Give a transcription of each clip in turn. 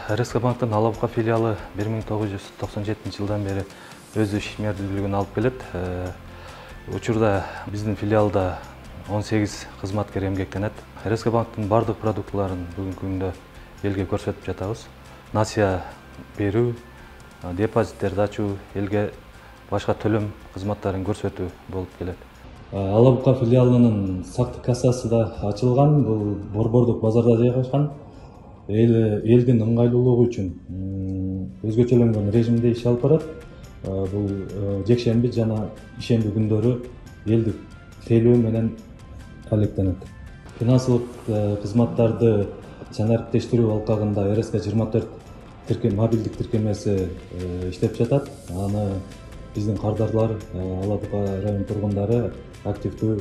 РСК банктын Алабука филиалы 1997 жылдан бери өз ишмердүүлүгүн алып келет. Учурда биздин филиалда 18 кызматкер эмгектенет. РСК банктын бардык продуктыларын бүгүнкү күндө элге көрсөтүп жатабыз. Насыя берүү, депозиттерди ачуу, элге башка төлөм кызматтарын көрсөтүү болуп келет. Алабука филиалынын сактык кассасы да ачылган. Бул Борбордук базарда жайгашкан. Элдин ыңгайлуулугу үчүн өзгөчөлөнгөн режимде иш алып барат. Бул жекшемби жана ишемби күндөрү элдик тейлөө менен алектенет. Финансылык кызматтарды чын ариптештирүү алкагында РСК 24 мобилдик тиркемеси иштеп жатат. Аны биздин кардарлар, Алабука район тургундары активдүү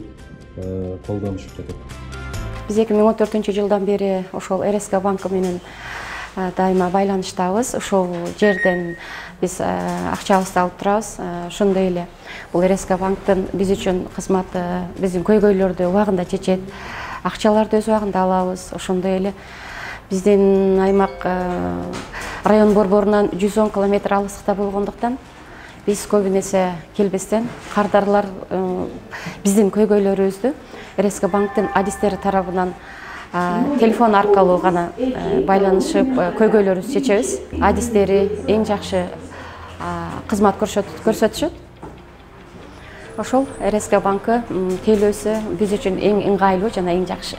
колдонушуп жатат. Biz 2014 жылдан бери ошол РСК банкы менен дайыма байланыштабыз. Ошол жерден биз акчабызды алып турабыз. Ошондой эле бул РСК банктын биз үчүн кызматы биздин көйгөйлөрдү убагында чечет. Акчаларды өз убагында алабыз. Ошондой эле биздин аймак район борборунан 110 км алыстыкта болгондуктан биз көбүн эсе келбестен кардарлар биздин көйгөйлөрүбүздү РСК банктын адистери тарабынан телефон аркылуу гана байланышып көйгөйлөрүбүздү чечебиз. Адистери эң жакшы кызмат көрсөтүшөт. Ошол РСК банкы тейлөөсү биз үчүн эң ыңгайлуу жана эң жакшы.